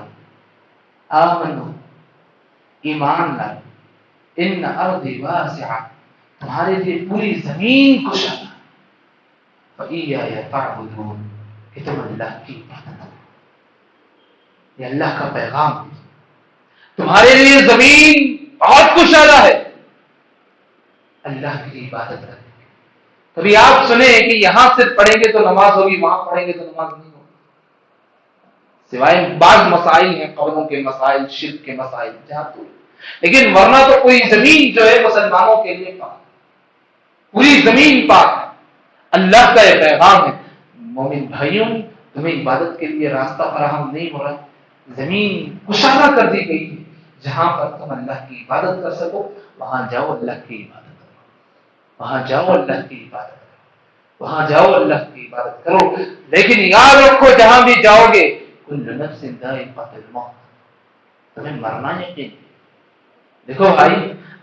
آمنو، ایمان لائے، ان ارضی واسعہ، تمہارے لیے پوری زمین کشادہ ہے، فإیایا فاعبدون، کہ تم اللہ کی عبادت کرو۔ یہ اللہ کا پیغام ہے، تمہارے لیے زمین بہت کشادہ ہے، اللہ کی عبادت کریں۔ کبھی آپ سنیں کہ یہاں صرف پڑھیں گے تو نماز ہوگی، وہاں پڑھیں گے تو نماز نہیں ہوگی، سوائے بعض مسائل ہیں، قبروں کے مسائل، شرک کے مسائل، جہاں تو، لیکن ورنہ تو کوئی زمین جو ہے مسلمانوں کے لیے پاک، پوری زمین پاک ہے۔ اللہ کا یہ پیغام ہے، مومن بھائیوں، تمہیں عبادت کے لیے راستہ فراہم نہیں ہو رہا، زمین کشادہ کر دی گئی ہے، جہاں پر تم اللہ کی عبادت کر سکو وہاں جاؤ، اللہ کی عبادت کرو، وہاں جاؤ، اللہ کی عبادت کرو، وہاں جاؤ، اللہ کی عبادت کرو۔ لیکن یاد رکھو جہاں بھی جاؤ گے، کل نفس ذائقۃ الموت، تمہیں مرنا یقین۔ دیکھو بھائی،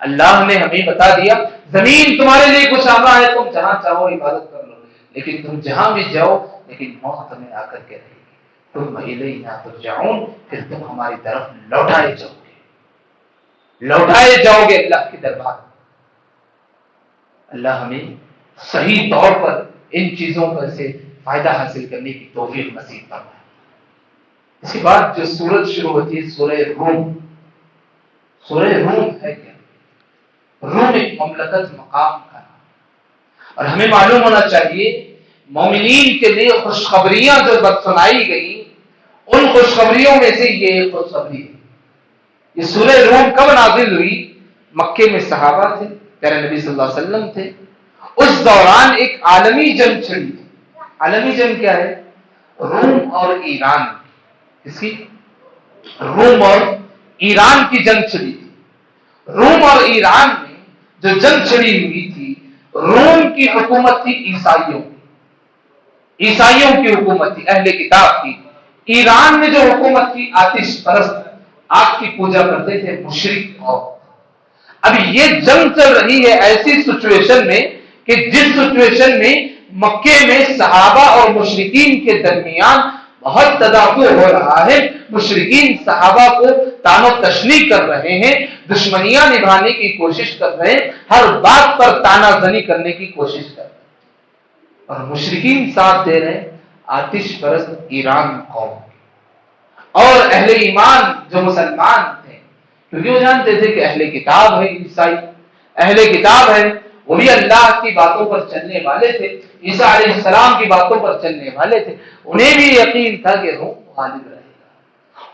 اللہ نے ہمیں بتا دیا زمین تمہارے لیے کشادہ ہے، تم جہاں چاہو عبادت کر لو، لیکن تم جہاں بھی جاؤ، لیکن موت تمہیں آ کر کے رہے گی، تم الینا ترجعون، پھر تم ہماری طرف لوٹائے جاؤ گے، لوٹائے جاؤ گے اللہ کے دربار۔ اللہ ہمیں صحیح طور پر ان چیزوں پر سے فائدہ حاصل کرنے کی توفیق نصیب فرمائے۔ اس کے بعد جو سورت شروع ہوتی ہے سورہ روم۔ سورہ روم ہے کیا؟ روم ایک مملکت، مقام کا نام، اور ہمیں معلوم ہونا چاہیے مومنین کے لیے خوشخبریاں جو سنائی گئی، ان خوشخبریوں میں سے یہ ایک خوشخبری ہے۔ یہ سورہ روم کب نازل ہوئی؟ مکے میں صحابہ تھے، پیارے نبی صلی اللہ علیہ وسلم تھے، اس دوران ایک عالمی جنگ چھڑی تھی۔ عالمی جنگ کیا ہے؟ روم اور ایران، اس کی روم اور ایران کی جنگ چھڑی تھی۔ روم اور ایران میں جو جنگ چھڑی ہوئی تھی، روم کی حکومت تھی عیسائیوں کی، عیسائیوں کی حکومت تھی، اہل کتاب کی۔ ایران میں جو حکومت تھی آتش پرست، آگ کی پوجا کرتے تھے مشرک قوم۔ اب یہ جنگ چل رہی ہے ایسی سچویشن میں کہ جس سچویشن میں مکے میں صحابہ اور مشرکین کے درمیان بہت تدافع ہو رہا ہے، مشرکین صحابہ کو تان و تشنیع کر رہے ہیں، دشمنیاں نبھانے کی کوشش کر رہے ہیں، ہر بات پر تانا زنی کرنے کی کوشش کر رہے ہیں، اور مشرکین ساتھ دے رہے ہیں آتش پرست ایران قوم اور اہل ایمان جو مسلمان تھے، کیونکہ وہ جانتے تھے کہ اہل کتاب ہے عیسائی، اہل کتاب ہے، وہ بھی اللہ کی باتوں پر چلنے والے تھے، عیسیٰ علیہ السلام کی باتوں پر چلنے والے تھے، انہیں بھی یقین تھا کہ روم غالب رہے گا۔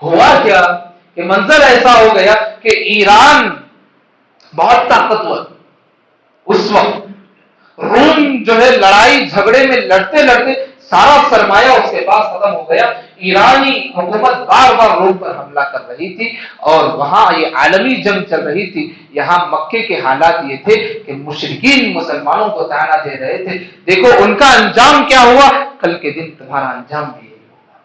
ہوا کیا کہ منظر ایسا ہو گیا کہ ایران بہت طاقتور، اس وقت روم جو ہے لڑائی جھگڑے میں لڑتے لڑتے سارا سرمایہ اس کے پاس ختم ہو گیا، ایرانی حکومت بار بار روم پر حملہ کر رہی تھی اور وہاں یہ عالمی جنگ چل رہی تھی۔ یہاں مکے کے حالات یہ تھے کہ مشرکین مسلمانوں کو طعنہ دے رہے تھے، دیکھو ان کا انجام کیا ہوا، کل کے دن تمہارا انجام بھی یہی ہوگا۔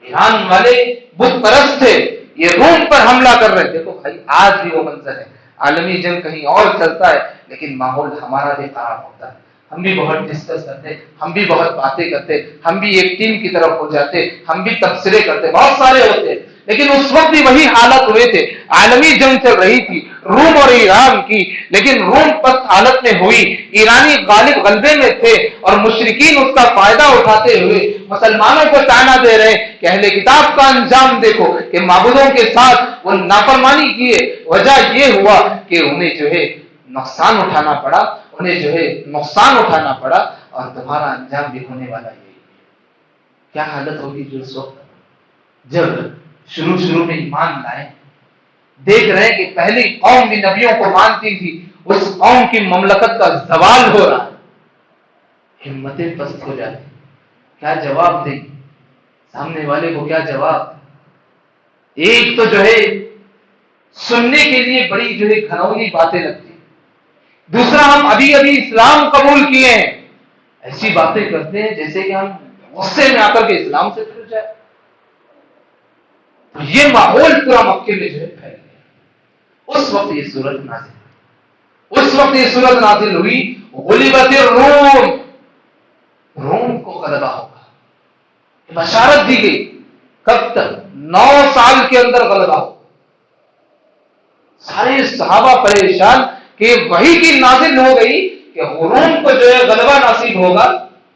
ایران والے بت پرست تھے، یہ روم پر حملہ کر رہے، دیکھو بھائی آج بھی وہ منظر ہے، عالمی جنگ کہیں اور چلتا ہے لیکن ماحول ہمارا بھی خراب ہوتا ہے، ہم بھی بہت ڈسکس کرتے، ہم بھی بہت باتیں کرتے، ہم بھی ایک ٹیم کی طرف ہو جاتے، ہم بھی تبصرے کرتے، بہت سارے ہوتے، لیکن اس وقت بھی وہی حالت ہوئے تھے، عالمی جنگ چل رہی تھی روم اور ایران کی، لیکن روم پست حالت میں ہوئی، ایرانی غالب غلبے میں تھے اور مشرکین اس کا فائدہ اٹھاتے ہوئے مسلمانوں کو طعنہ دے رہے کہ اہل کتاب کا انجام دیکھو کہ معبودوں کے ساتھ وہ نافرمانی کیے، وجہ یہ ہوا کہ انہیں جو ہے نقصان اٹھانا پڑا، انہیں جو ہے نقصان اٹھانا پڑا، اور تمہارا انجام بھی ہونے والا یہی۔ کیا حالت ہوگی جو اس وقت جب شروع میں ایمان لائے، دیکھ رہے ہیں کہ پہلی قوم بھی نبیوں کو مانتی تھی، اس قوم کی مملکت کا زوال ہو رہا ہے، ہمتیں پست ہو جاتی، کیا جواب دیں سامنے والے کو، کیا جواب؟ ایک تو جو ہے سننے کے لیے بڑی جو ہے گھنولی باتیں لگتی، دوسرا ہم ابھی اسلام قبول کیے ہیں، ایسی باتیں کرتے ہیں جیسے کہ ہم غصے میں آ کر کے اسلام سے پھر جائے۔ تو یہ ماحول پورا مکے میں جو ہے پھیل گیا۔ اس وقت یہ صورت نازل ہوئی، غلبت الروم، روم کو غلبہ ہوگا، بشارت دی گئی، کب تک؟ 9 سال کے اندر غلبہ ہوگا۔ سارے صحابہ پریشان کہ وہی کی نازل ہو گئی کہ روم کو جو ہے غلبہ نصیب ہوگا،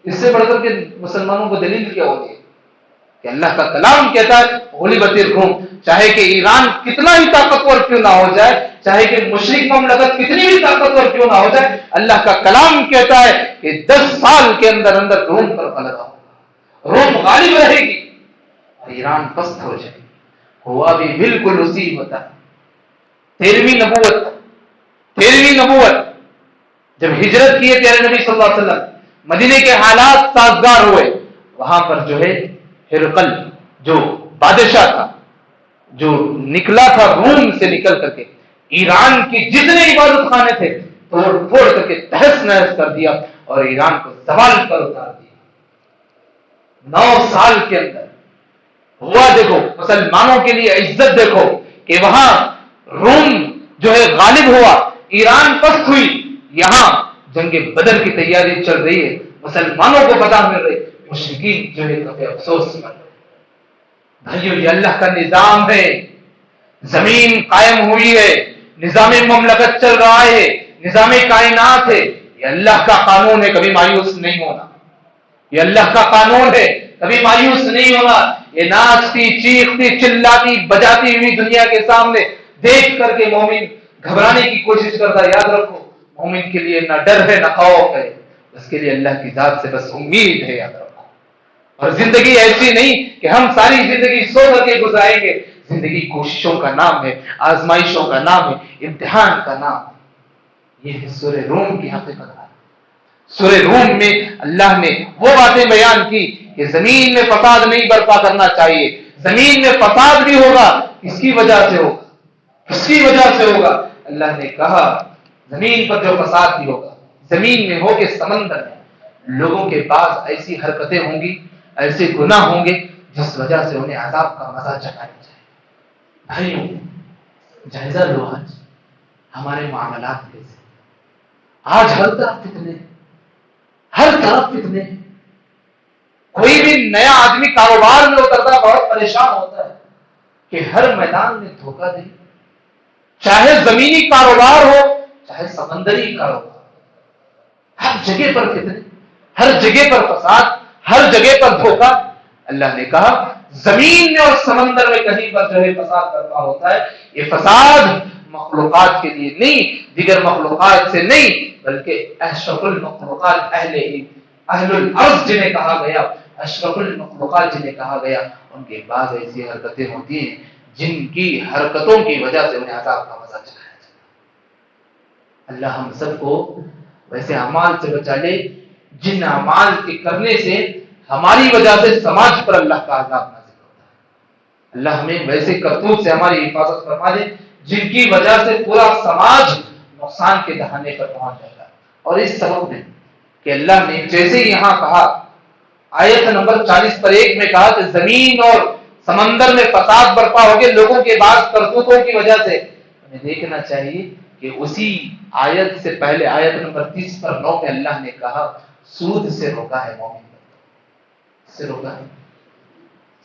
اس سے بڑھ کر کے مسلمانوں کو دلیل کیا ہوگی کہ اللہ کا کلام کہتا ہے غلبت الروم، چاہے کہ ایران کتنا ہی طاقتور کیوں نہ ہو جائے، چاہے کہ مشرک مملکت کتنی بھی طاقتور کیوں نہ ہو جائے، اللہ کا کلام کہتا ہے کہ 10 سال کے اندر اندر روم پر غلبہ ہوگا، روم غالب رہے گی اور ایران پست ہو جائے گی۔ ہوا بھی بالکل اسی ہوتا ہے۔ 13ویں نبوت جب ہجرت کیے پیارے نبی صلی اللہ علیہ وسلم، مدینے کے حالات سازگار ہوئے، وہاں پر جو ہے ہرقل جو بادشاہ تھا، جو نکلا تھا روم سے نکل کر کے، ایران کی جتنے عبادت خانے تھے توڑ پھوڑ کر کے تہس نہس کر دیا اور ایران کو زوال پر اتار دیا۔ 9 سال کے اندر ہوا، دیکھو مسلمانوں کے لیے عزت دیکھو کہ وہاں روم جو ہے غالب ہوا، ایران پست ہوئی، یہاں جنگ بدر کی تیاری چل رہی ہے، مسلمانوں کو پتہ مل رہی، مشرکین جو ہے کبھی افسوس کر رہے۔ بھائیو یہ اللہ کا نظام ہے، زمین قائم ہوئی ہے، نظام مملکت چل رہا ہے، نظام کائنات ہے، یہ اللہ کا قانون ہے، کبھی مایوس نہیں ہونا، یہ اللہ کا قانون ہے، کبھی مایوس نہیں ہونا۔ یہ ناچتی چیختی چلاتی بجاتی ہوئی دنیا کے سامنے دیکھ کر کے مومن گھبرانے کی کوشش کرتا ہے، یاد رکھو مومن کے لیے نہ ڈر ہے نہ خوف ہے، اس کے لیے اللہ کی ذات سے بس امید ہے، یاد رکھو۔ اور زندگی ایسی نہیں کہ ہم ساری زندگی سو کر کے گزاریں گے، زندگی کوششوں کا نام ہے، آزمائشوں کا نام ہے، امتحان کا نام ہے۔ یہ سورہ روم کی حقیقت ہے۔ سورہ روم میں اللہ نے وہ باتیں بیان کی کہ زمین میں فساد نہیں برپا کرنا چاہیے، زمین میں فساد بھی ہوگا، کس کی وجہ سے ہوگا؟ کس کی وجہ سے ہوگا؟ اللہ نے کہا زمین پر جو فساد بھی ہوگا، زمین میں ہو کہ سمندر میں، لوگوں کے پاس ایسی حرکتیں ہوں گی، ایسے گناہ ہوں گے جس وجہ سے انہیں عذاب کا مزہ چکھایا جائے۔ بھائیوں، جائزہ لو آج ہمارے معاملات کیسے۔ آج ہر طرف فتنے، ہر طرف فتنے۔ کوئی بھی نیا آدمی کاروبار میں اترتا بہت پریشان ہوتا ہے کہ ہر میدان میں دھوکہ دے، چاہے زمینی کاروبار ہو چاہے سمندری کاروبار، ہر جگہ پر فتنے، ہر جگہ پر فساد، ہر جگہ پر دھوکہ۔ اللہ نے کہا زمین میں اور سمندر میں کہیں پر جو ہے فساد برپا ہوتا ہے، یہ فساد مخلوقات کے لیے نہیں، دیگر مخلوقات سے نہیں، بلکہ اشرف المخلوقات اہل الارض جنہیں کہا گیا، اشرف المخلوقات جنہیں کہا گیا، ان کے بعد ایسی حرکتیں ہوتی ہیں جن کی حرکتوں کی وجہ سے انہیں عذاب کا مزہ چکھایا جاتا ہے۔ اللہ ہم سب کو ویسے اعمال سے بچا لے جن اعمال کے کرنے سے ہماری وجہ سے سماج پر اللہ کا عذاب نازل ہوتا ہے۔ اللہ ہمیں ویسے کرتوت سے ہماری حفاظت فرما دے جن کی وجہ سے پورا سماج نقصان کے دہانے پر پہنچ جاتا ہے۔ اور اس سبب میں کہ اللہ نے جیسے یہاں کہا آیت نمبر 40 پر 1 میں کہا کہ زمین اور سمندر میں فساد برپا ہو گئے لوگوں کے بعض کرتوتوں کی وجہ سے، ہمیں دیکھنا چاہیے کہ اسی آیت سے پہلے آیت نمبر 30 پر 9 میں اللہ نے کہا سود سے روکا ہے مومن سے روکا ہے،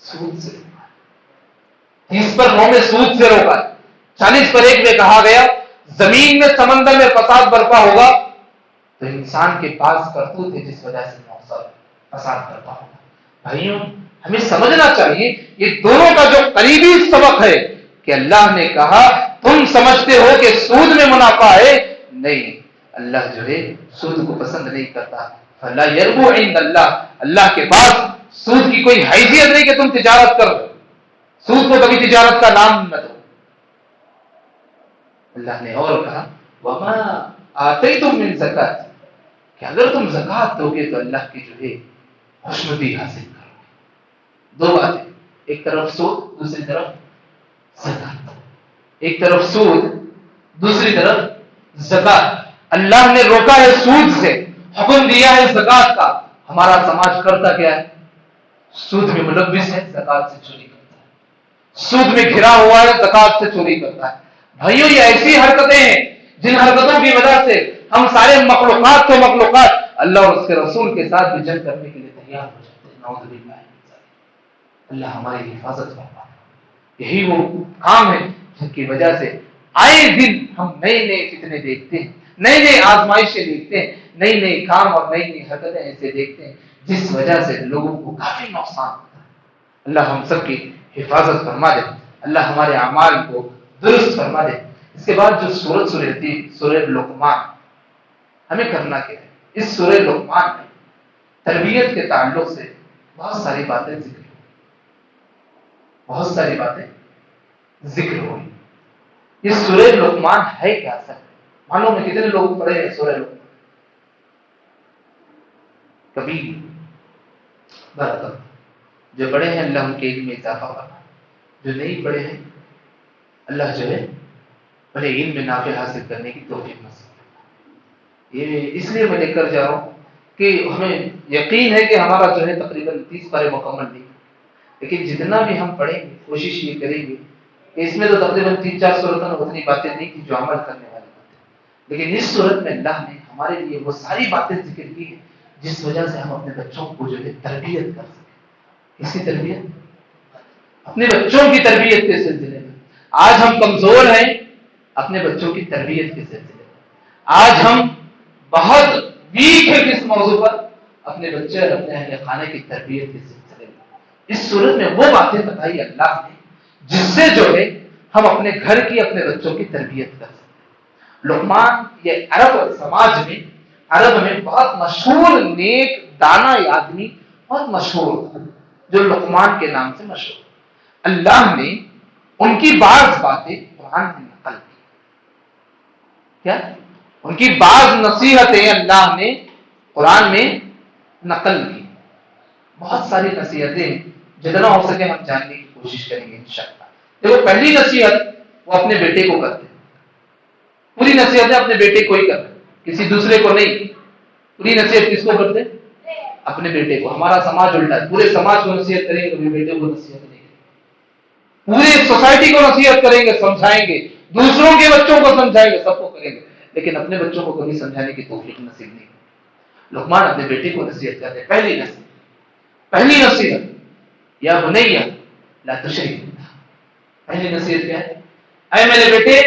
سود سے روکا ہے۔ 30 پر 9 میں سود سے روکا ہے، 40 پر 1 میں کہا گیا زمین میں سمندر میں فساد برپا ہوگا تو انسان کے پاس کرتوت ہے جس وجہ سے فساد برپا ہوگا۔ بھائیوں، ہمیں سمجھنا چاہیے یہ دونوں کا جو قریبی سبق ہے کہ اللہ نے کہا تم سمجھتے ہو کہ سود میں منافع ہے، نہیں، اللہ جو ہے سود کو پسند نہیں کرتا۔ فلا یربو عند اللہ، اللہ کے پاس سود کی کوئی حیثیت نہیں کہ تم تجارت کرو، سود کو کبھی تجارت کا نام نہ دو۔ اللہ نے اور کہا وما آتیتم من زکات، کہ اگر تم زکات دو گے تو اللہ کی جو ہے خوشنودی حاصل کرو گے۔ دو باتیں، ایک طرف سود دوسری طرف زکات، ایک طرف سود دوسری طرف زکات۔ اللہ نے روکا ہے سود سے، حکم دیا ہے زکات کا۔ ہمارا سماج کرتا کیا ہے؟ سود میں ملوث ہے، زکات سے چوری کرتا ہے، سود میں گھرا ہوا ہے، زکات سے چوری کرتا ہے۔ بھائیو، یہ ایسی حرکتیں ہیں جن حرکتوں کی وجہ سے ہم سارے مخلوقات کو مخلوقات اللہ اور اس کے رسول کے ساتھ بھی جنگ کرنے کے لیے تیار ہو جاتے ہیں۔ نعوذ باللہ، اللہ ہماری حفاظت کرتا ہے۔ یہی وہ کام ہے جن کی وجہ سے آئے دن ہم نئے نئے فتنے دیکھتے ہیں، نئے نئے آزمائشیں دیکھتے ہیں، نئی نئی کام اور نئی نئی حرکتیں ایسے دیکھتے ہیں جس وجہ سے لوگوں کو کافی نقصان ہوتا ہے۔ اللہ ہم سب کی حفاظت فرما دے، اللہ ہمارے اعمال کو درست فرما دے۔ اس کے بعد جو سورت تھی سورہ لقمان، ہمیں کرنا کیا ہے؟ اس سورہ لقمان میں تربیت کے تعلق سے بہت ساری باتیں ذکر ہوئی، بہت ساری باتیں ذکر ہوئی۔ یہ سورہ لقمان ہے کیا سر؟ معلوم ہے کتنے لوگ پڑھے ہیں سورہ لقمان؟ کبھی برکت، جو پڑھے ہیں اللہ ان کے علم میں اضافہ کرنا، جو نہیں پڑھے ہیں اللہ جو ہے بڑے علم میں نافع حاصل کرنے کی توفیق نصیب کرنا۔ یہ اس لیے میں لے کر جا رہا ہوں کہ ہمیں یقین ہے کہ ہمارا جو ہے تقریباً 30 پارے مکمل نہیں، لیکن جتنا بھی ہم پڑھیں گے کوشش یہ کریں گے کہ اس میں تو تقریباً 3-4 صورتوں میں اتنی باتیں نہیں کی جو عمل کرنے والی باتیں، لیکن اس صورت میں اللہ نے ہمارے لیے وہ ساری باتیں ذکر کی ہیں جس وجہ سے ہم اپنے بچوں کو جو ہے تربیت کر سکیں۔ اس کی تربیت، اپنے بچوں کی تربیت کے سلسلے میں آج ہم کمزور ہیں، اپنے بچوں کی تربیت کے سلسلے میں آج ہم بہت ویک ہے کس موضوع پر؟ اپنے بچے اور اپنے اہل خانے کی تربیت کے سلسلے میں۔ اس صورت میں وہ باتیں بتائی اللہ نے جس سے جو ہے ہم اپنے گھر کی، اپنے بچوں کی تربیت کر سکتے ہیں۔ لقمان یہ عرب سماج میں، عرب میں بہت مشہور نیک دانا آدمی بہت مشہور تھا جو لقمان کے نام سے مشہور۔ اللہ نے ان کی بعض باتیں قرآن میں نقل کی، کیا ان کی بعض نصیحتیں اللہ نے قرآن میں نقل کی۔ بہت ساری نصیحتیں ہیں، جتنا ہو سکے ہم جاننے کی کوشش کریں گے انشاءاللہ۔ دیکھو، پہلی نصیحت وہ اپنے بیٹے کو کرتے ہیں، پوری نصیحتیں اپنے بیٹے کو ہی کرتے ہیں، کسی دوسرے کو نہیں۔ پوری نصیحت کس کو کرتے ہیں؟ اپنے بیٹے کو. ہمارا سماج الٹا ہے, پورے سماج کو نصیحت کریں گے اپنے بیٹے کو نصیحت نہیں کریں گے, پورے سوسائٹی کو نصیحت کریں گے, سمجھائیں گے, دوسروں کے بچوں کو سمجھائیں گے, سب کو کریں گے, لیکن اپنے بچوں کو کبھی سمجھانے کی توفیق نصیب نہیں. لقمان اپنے بیٹے کو نصیحت کرتے ہیں, پہلی نصیحت یا بنیا لا تشرک باللہ. پہلی نصیحت کیا ہے؟ اے میرے بیٹے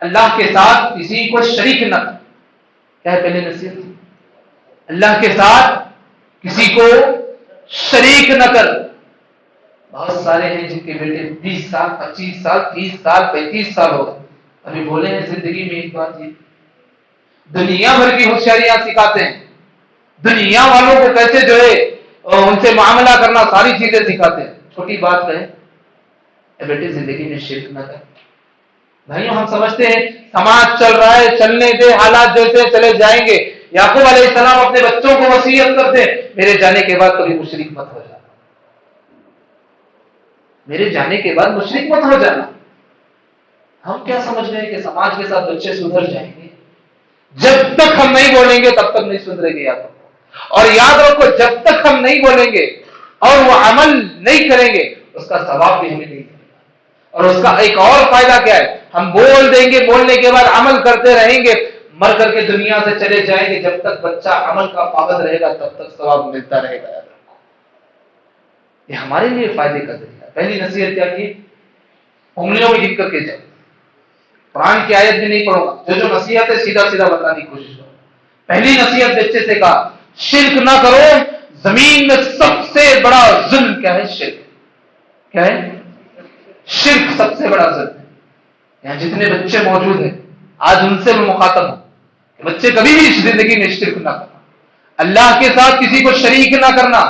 اللہ کے ساتھ کسی کو شریک نہ کر. کیا ہے پہلی نصیحت؟ اللہ کے ساتھ کسی کو شریک نہ کر. بہت سارے ہیں جن کے بیٹے 20 سال 25 سال 30 سال 35 سال ہو گئے, ابھی بولے ہیں زندگی میں ایک بات یہ, دنیا بھر کی ہوشیاریاں سکھاتے ہیں, دنیا والوں کو کیسے جو ہے ان سے معاملہ کرنا, ساری چیزیں سکھاتے ہیں. چھوٹی بات کہیں اے بیٹے زندگی میں شرک نہ کر. بھائیوں ہم سمجھتے ہیں سماج چل رہا ہے, چلنے دے, حالات جیسے چلے جائیں گے. یعقوب علیہ السلام اپنے بچوں کو وصیت کرتے ہیں, میرے جانے کے بعد کبھی مشرک مت ہو جانا, میرے جانے کے بعد مشرک مت ہو جانا. ہم کیا سمجھ رہے ہیں کہ سماج کے ساتھ بچے سدھر جائیں گے؟ جب تک ہم نہیں بولیں گے تب تک نہیں سدھرے گے. یاد رکھو, اور یاد رکھو جب تک ہم نہیں بولیں گے اور وہ عمل نہیں کریں گے اس کا ثواب بھی ہمیں نہیں ملے گا. اور اس کا ایک اور فائدہ کیا ہے, ہم بول دیں گے, بولنے کے بعد عمل کرتے رہیں گے, مر کر کے دنیا سے چلے جائیں گے, جب تک بچہ عمل کا پابند رہے گا تب تک ثواب ملتا رہے گا. یاد رکھو یہ ہمارے لیے فائدے کا ذریعہ. پہلی نصیحت کیا کی؟ انگلیوں میں گن کر کے جاؤ. قرآن کی آیت بھی نہیں پڑھو گا, جو نصیحت ہے سیدھا سیدھا بتانے کی کوشش کرو. پہلی نصیحت بچے سے کہا شرک نہ کرو. زمین میں سب سے بڑا ظلم کیا ہے؟ شرک. کیا ہے؟ شرک سب سے بڑا ظلم ہے. یہاں جتنے بچے موجود ہیں آج ان سے میں مخاطب ہوں کہ بچے کبھی بھی زندگی میں شرک نہ کرنا, اللہ کے ساتھ کسی کو شریک نہ کرنا.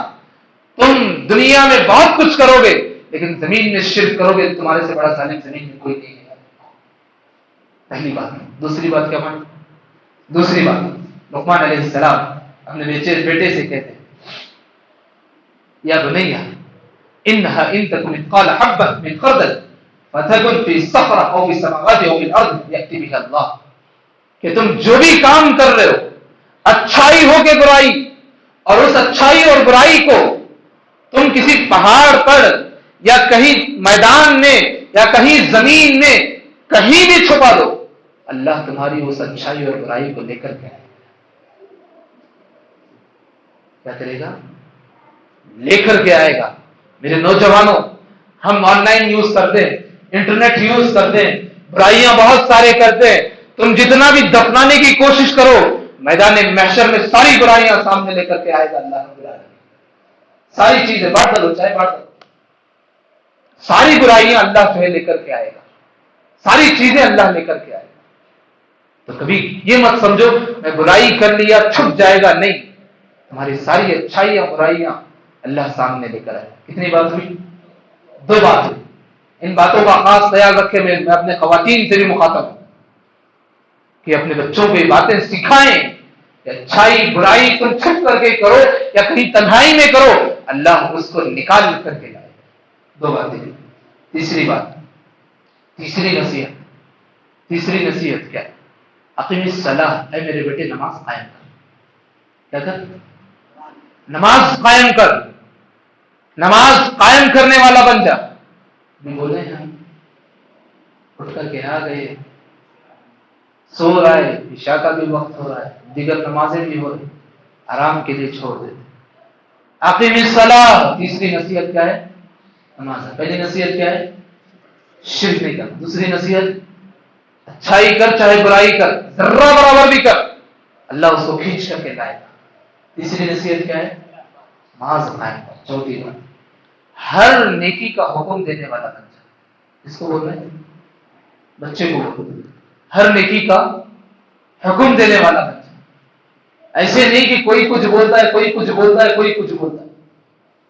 تم دنیا میں بہت کچھ کرو گے لیکن زمین میں شرک کرو گے, تمہارے سے بڑا ظالم زمین میں کوئی نہیں ہے. پہلی بات. دوسری بات کیا مان؟ دوسری بات لقمان علیہ السلام اپنے بیٹے سے کہتے ہیں یا بنیا انها ان تكن مثقال حبة من خردل فتكن في صخرة او في السماوات او في الارض يأتي بها الله. کہ تم جو بھی کام کر رہے ہو اچھائی ہو کہ برائی, اور اس اچھائی اور برائی کو تم کسی پہاڑ پر یا کہیں میدان میں یا کہیں زمین میں کہیں بھی چھپا دو, اللہ تمہاری اس اچھائی اور برائی کو لے کر کے آئے گا. کیا کرے گا؟ لے کر کے آئے گا. میرے نوجوانوں, ہم آن لائن یوز کرتے ہیں, انٹرنیٹ یوز کرتے ہیں, برائیاں بہت سارے کرتے ہیں. تم جتنا بھی دفنانے کی کوشش کرو, میدان محشر میں ساری برائیاں سامنے لے کر کے آئے گا اللہ رب العالمین. ساری چیزیں بانٹ دو, چاہے بانٹ دو, ساری برائیاں اللہ جو ہے لے کر کے آئے گا, ساری چیزیں اللہ لے کر کے آئے گا. تو کبھی یہ مت سمجھو میں برائی کر لیا چھپ جائے گا, نہیں, تمہاری ساری اچھائیاں برائیاں اللہ سامنے لے کر آئے. کتنی بات ہوئی؟ 2 بات ہوئی. ان باتوں کا خاص خیال رکھے. میں اپنے خواتین سے بھی مخاطب ہوں کہ اپنے بچوں کو یہ باتیں سکھائیں کہ اچھائی برائی تم چھپ کر کے کرو یا کہیں تنہائی میں کرو, اللہ اس کو نکال کر کے لائے. 2 باتیں. تیسری بات, تیسری نصیحت کیا ہے؟ اقیم الصلاۃ. اے میرے بیٹے نماز قائم کر. کیا کر؟ نماز قائم کر. نماز قائم کرنے والا بن جا. بولے ہیں اٹھ کر کے آ گئے, سو رہا ہے, عشاء کا بھی وقت ہو رہا ہے, دیگر نمازیں بھی ہو رہی, آرام کے لیے چھوڑ دیتے. اقیم الصلاۃ. تیسری نصیحت کیا ہے؟ نماز. پہلی نصیحت کیا ہے؟ شرک نہیں کرنا. دوسری نصیحت اچھائی کر چاہے برائی کر, ذرہ برابر بھی کر, اللہ اس کو کھینچ کر کے لائے گا. تیسری نصیحت کیا ہے؟ نماز قائم کر. چوتھی بات, ہر نیکی کا حکم دینے والا بن جا. اس کو بول رہے ہیں بچے کو, ہر نیکی کا حکم دینے والا بن جا. ایسے نہیں کہ کوئی کچھ بولتا ہے, کوئی کچھ بولتا ہے, کوئی کچھ بولتا ہے.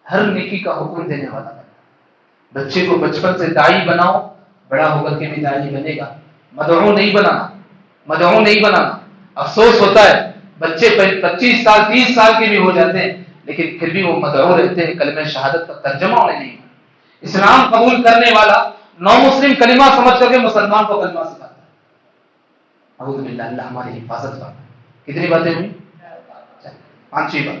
ہر نیکی کا حکم دینے والا بن جا. بچے کو بچپن سے داعی بناؤ, بڑا ہو کر کے بھی داعی بنے گا. مدعو نہیں بنانا. افسوس ہوتا ہے بچے 25 سال 30 سال کے بھی ہو جاتے ہیں لیکن پھر بھی وہ مدعو رہتے ہیں, کلمہ شہادت کا ترجمہ انہیں نہیں. اسلام قبول کرنے والا نو مسلم کلمہ سمجھ کر کے مسلمان کو کلمہ سکھاتا ہے. اعوذ باللہ, اللہ ہماری حفاظت کرتا ہے. کتنی باتیں ہوئی؟ 5 بات.